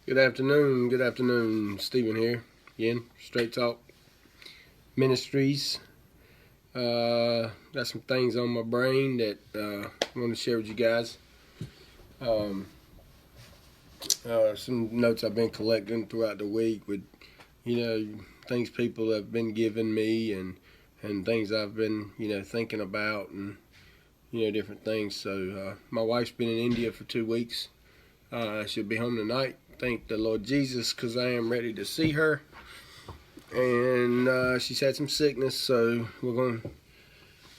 Good afternoon. Good afternoon. Stephen here again. Straight Talk Ministries. Got some things on my brain that I want to share with you guys. Some notes I've been collecting throughout the week with, things people have been giving me and things I've been, thinking about and, different things. So my wife's been in India for 2 weeks. She'll be home tonight. Thank the Lord Jesus, because I am ready to see her. And she's had some sickness, so we're going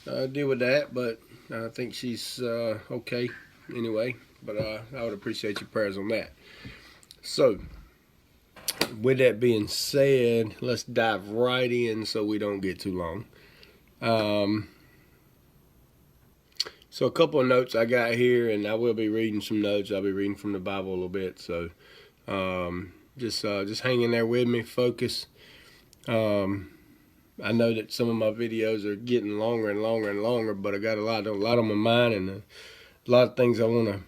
to deal with that. But I think she's okay anyway. But I would appreciate your prayers on that. So, with that being said, let's dive right in so we don't get too long. So a couple of notes I got here, and I will be reading some notes. I'll be reading from the Bible a little bit. So just hang in there with me. Focus. I know that some of my videos are getting longer and longer and longer, but I got a lot on my mind and a lot of things I wanna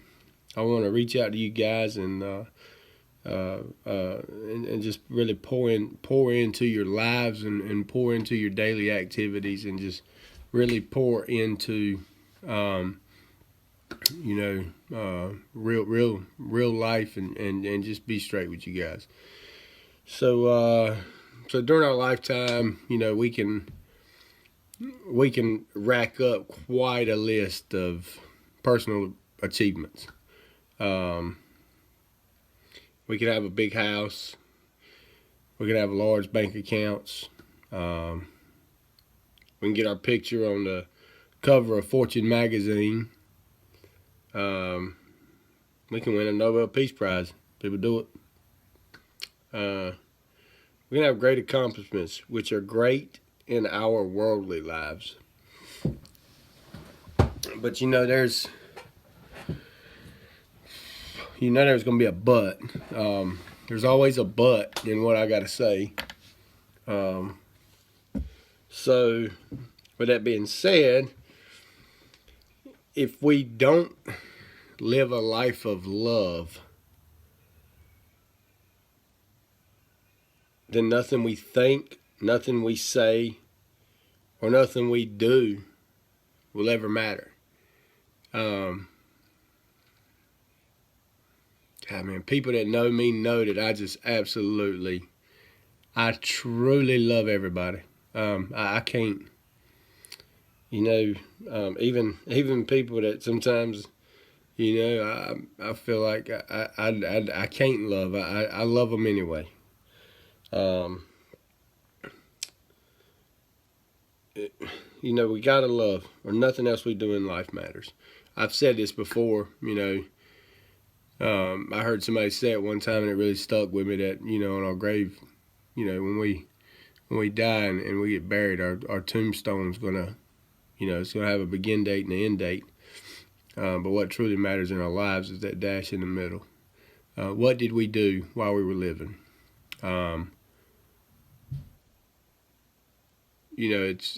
reach out to you guys and just really pour into your lives and pour into your daily activities and just really pour into real life and just be straight with you guys. So during our lifetime, we can rack up quite a list of personal achievements. We can have a big house. We can have large bank accounts. We can get our picture on the cover of Fortune magazine. We can win a Nobel Peace Prize. People do it. We can have great accomplishments, which are great in our worldly lives. But there's going to be a but. There's always a but in what I got to say. So, with that being said, if we don't live a life of love, then nothing we think, nothing we say, or nothing we do will ever matter. People that know me know that I truly love everybody. I can't, even people that sometimes, I feel like I can't love. I love them anyway. We gotta love, or nothing else we do in life matters. I've said this before, I heard somebody say it one time and it really stuck with me that, on our grave, when we die and we get buried, our tombstone's gonna, it's gonna have a begin date and an end date. But what truly matters in our lives is that dash in the middle. What did we do while we were living? It's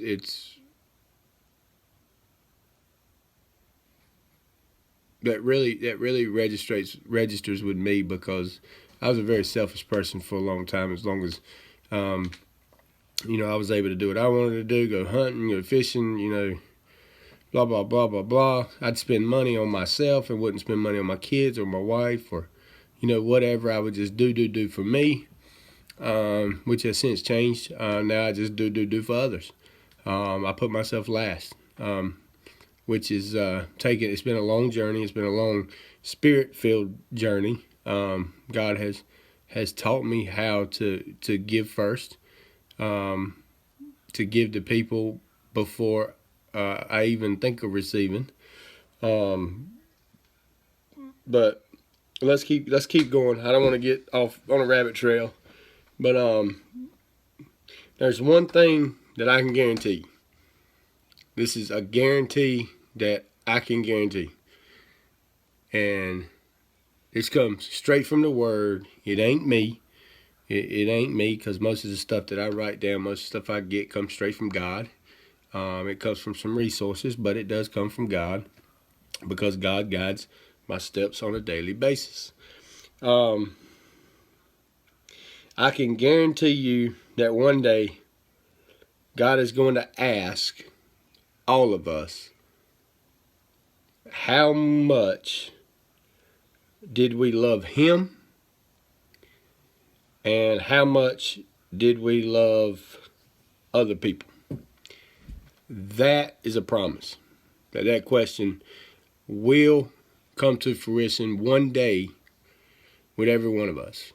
that really registers with me, because I was a very selfish person for a long time. As long as I was able to do what I wanted to do, go hunting, go fishing, blah blah blah blah blah. I'd spend money on myself and wouldn't spend money on my kids or my wife or whatever. I would just do for me, which has since changed. Now I just do for others. I put myself last. Which is it's been a long journey. It's been a long spirit-filled journey. God has taught me how to give first, to give to people before I even think of receiving. But let's keep going. I don't want to get off on a rabbit trail, but there's one thing that I can guarantee. This is a guarantee that I can guarantee. And this comes straight from the Word. It ain't me. It ain't me, because most of the stuff that I write down, most of the stuff I get comes straight from God. It comes from some resources, but it does come from God, because God guides my steps on a daily basis. I can guarantee you that one day God is going to ask all of us, how much did we love Him, and how much did we love other people? That is a promise. That question will come to fruition one day with every one of us.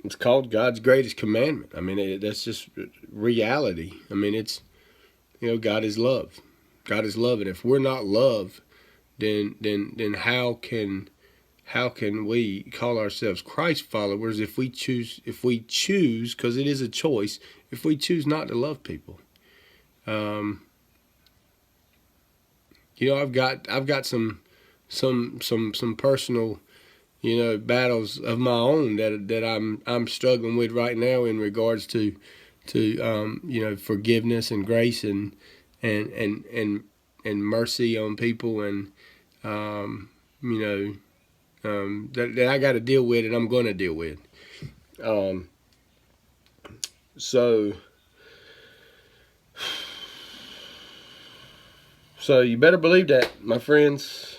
It's called God's greatest commandment. I mean, that's just reality. I mean, it's, God is love. God is love, and if we're not love, then how can we call ourselves Christ followers if we choose, because it is a choice, if we choose not to love people? I've got some personal, battles of my own that I'm struggling with right now in regards to forgiveness and grace and mercy on people, and that I got to deal with, and I'm going to deal with. So you better believe that, my friends,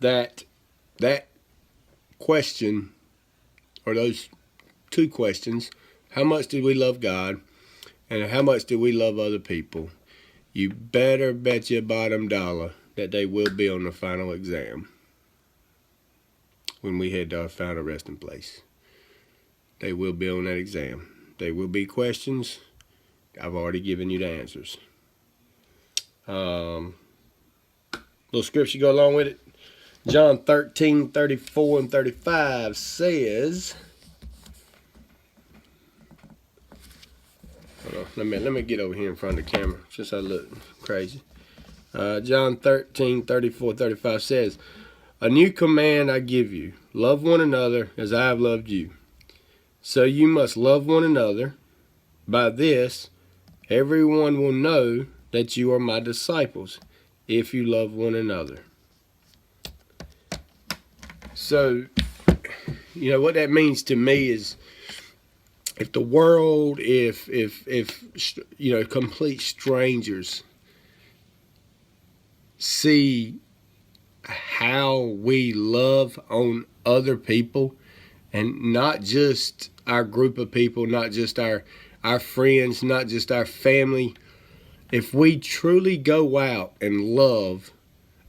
that question, or those two questions, how much did we love God and how much do we love other people, you better bet your bottom dollar that they will be on the final exam when we head to our final resting place. They will be on that exam. There will be questions. I've already given you the answers. Little scripture go along with it. John 13:34 and 35 says, hold on, let me get over here in front of the camera since I look crazy. John 13:34, 35 says, a new command I give you, love one another as I have loved you. So you must love one another. By this, everyone will know that you are my disciples, if you love one another. So, what that means to me is, if the world, if complete strangers see how we love on other people, and not just our group of people, not just our friends, not just our family, if we truly go out and love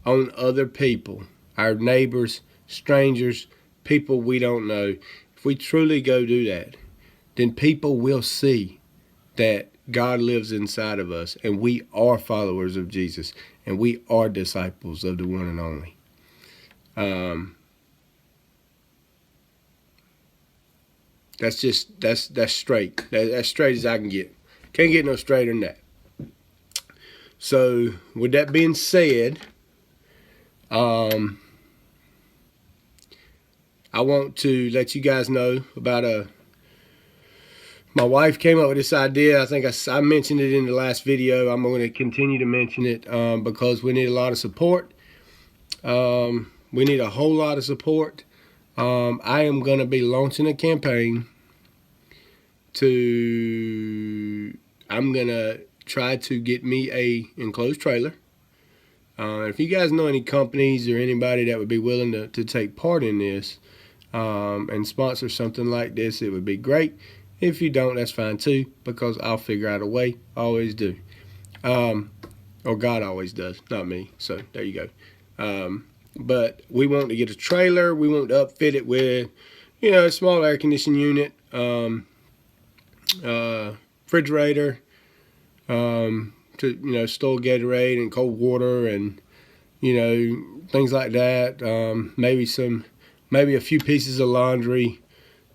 on other people, our neighbors, strangers, people we don't know, if we truly go do that, then people will see that God lives inside of us, and we are followers of Jesus, and we are disciples of the one and only. That's straight. That's straight as I can get. Can't get no straighter than that. So, with that being said, I want to let you guys know about my wife came up with this idea. I think I mentioned it in the last video. I'm going to continue to mention it because we need a lot of support. We need a whole lot of support. I am going to be launching a campaign I'm going to try to get me a enclosed trailer. If you guys know any companies or anybody that would be willing to take part in this and sponsor something like this, it would be great. If you don't, that's fine too, because I'll figure out a way. I always do. Or God always does, not me. So there you go. But we want to get a trailer. We want to upfit it with, a small air conditioning unit, refrigerator, to store Gatorade and cold water and things like that. Maybe a few pieces of laundry,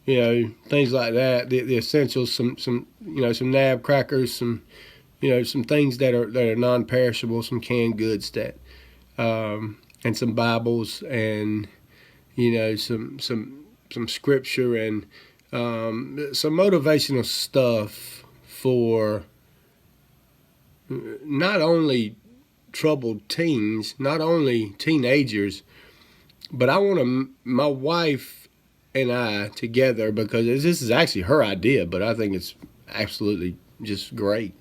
things like that. The essentials, some NAB crackers, some things that are non-perishable, some canned goods that and some Bibles and some scripture and some motivational stuff for not only troubled teens, not only teenagers, But I want to, my wife and I together, because this is actually her idea, but I think it's absolutely just great.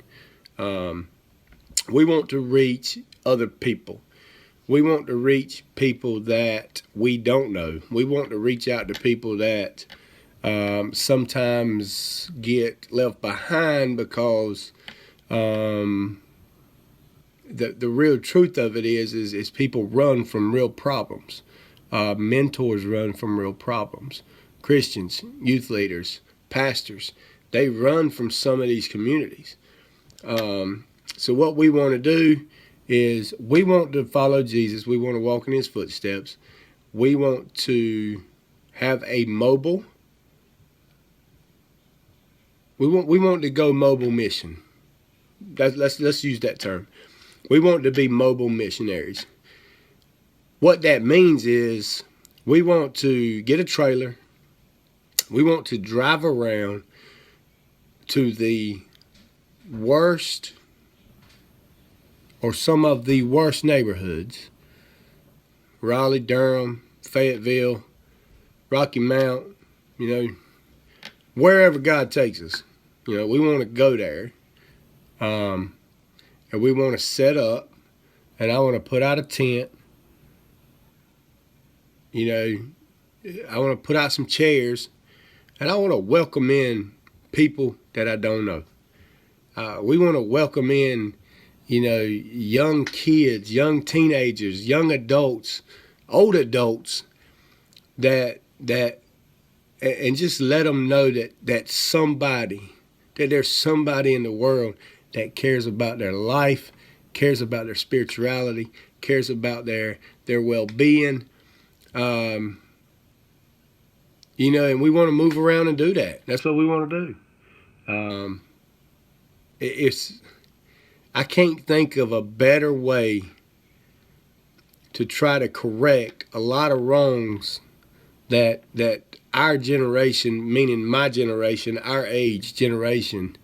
Um, we want to reach other people. We want to reach people that we don't know. We want to reach out to people that sometimes get left behind because um, the real truth of it is people run from real problems. Mentors run from real problems. Christians, youth leaders, pastors, they run from some of these communities. So what we want to do is we want to follow Jesus. We want to walk in his footsteps. We want to have a mobile. We want to go mobile mission. Let's use that term. We want to be mobile missionaries. What that means is we want to get a trailer. We want to drive around to the worst or some of the worst neighborhoods. Raleigh, Durham, Fayetteville, Rocky Mount, wherever God takes us. We want to go there. And we want to set up, and I want to put out a tent. I want to put out some chairs, and I want to welcome in people that I don't know. We want to welcome in, young kids, young teenagers, young adults, old adults, and just let them know that there's somebody in the world that cares about their life, cares about their spirituality, cares about their well-being. And we want to move around and do that. That's what we want to do. I can't think of a better way to try to correct a lot of wrongs that our generation, meaning my generation, our age generation,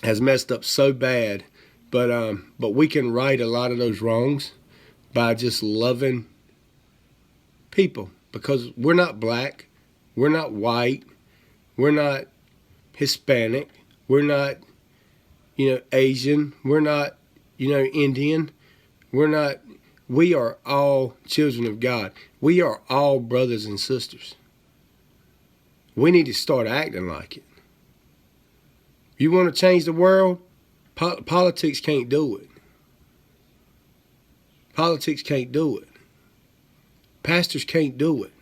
has messed up so bad. But we can right a lot of those wrongs by just loving people, because we're not black, we're not white, we're not Hispanic, we're not Asian, we're not Indian, we are all children of God. We are all brothers and sisters. We need to start acting like it. You want to change the world? Politics can't do it. Politics can't do it. Pastors can't do it.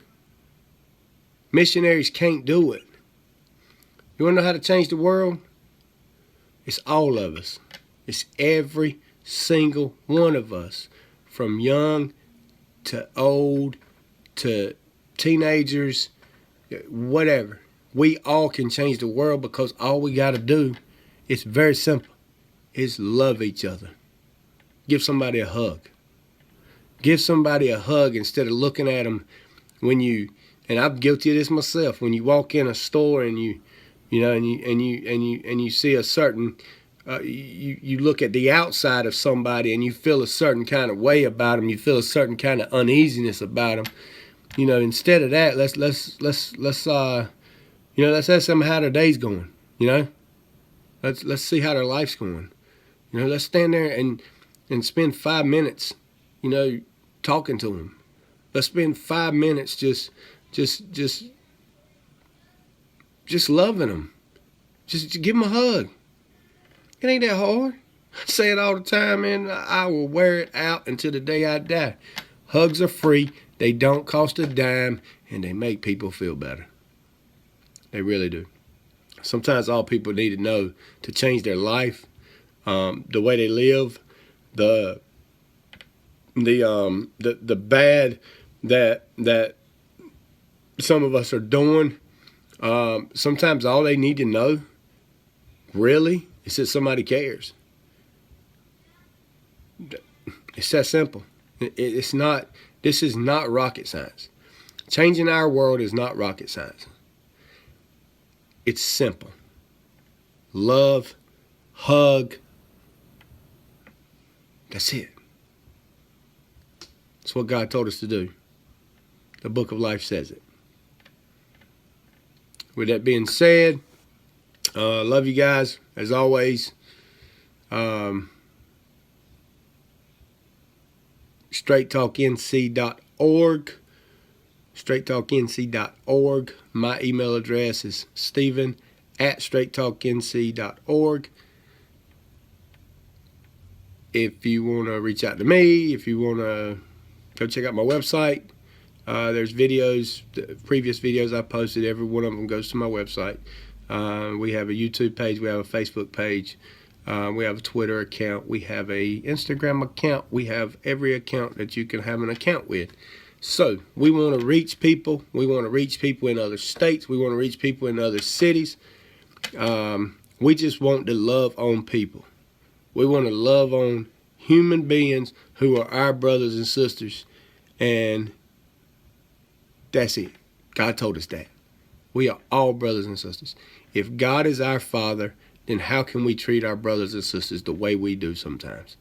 Missionaries can't do it. You want to know how to change the world? It's all of us. It's every single one of us, from young to old to teenagers, whatever. We all can change the world, because all we got to do, it's very simple, is love each other. Give somebody a hug. Give somebody a hug instead of looking at them and I'm guilty of this myself, when you walk in a store and you see a certain, you look at the outside of somebody and you feel a certain kind of way about them. You feel a certain kind of uneasiness about them. Instead of that, let's ask them how their day's going. Let's see how their life's going. Let's stand there and spend 5 minutes, talking to them. Let's spend 5 minutes just loving them. Just give them a hug. It ain't that hard. I say it all the time, and I will wear it out until the day I die. Hugs are free. They don't cost a dime, and they make people feel better. They really do. Sometimes all people need to know to change their life, the way they live, the bad that some of us are doing. Sometimes all they need to know, really, is that somebody cares. It's that simple. It's not. This is not rocket science. Changing our world is not rocket science. It's simple. Love, hug. That's it. That's what God told us to do. The Book of Life says it. With that being said, love you guys as always. StraightTalkNC.org. StraightTalkNC.org. My email address is Steven@StraightTalkNC.org. If you want to reach out to me, if you want to go check out my website, there's videos, previous videos I posted. Every one of them goes to my website. We have a YouTube page. We have a Facebook page. We have a Twitter account. We have a Instagram account. We have every account that you can have an account with. So we want to reach people. We want to reach people in other states. We want to reach people in other cities. We just want to love on people. We want to love on human beings who are our brothers and sisters. And that's it. God told us that. We are all brothers and sisters. If God is our Father, then how can we treat our brothers and sisters the way we do sometimes?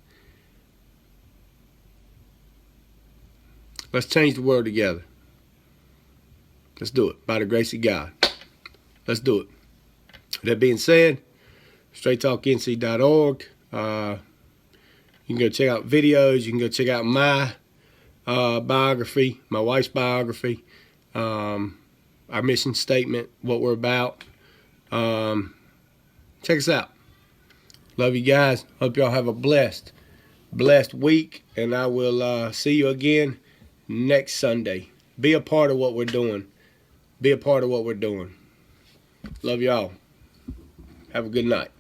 Let's change the world together. Let's do it by the grace of God. Let's do it. That being said, StraightTalkNC.org. You can go check out videos. You can go check out my biography, my wife's biography, our mission statement, what we're about. Check us out. Love you guys. Hope y'all have a blessed week, and I will see you again next Sunday. Be a part of what we're doing. Be a part of what we're doing. Love y'all. Have a good night.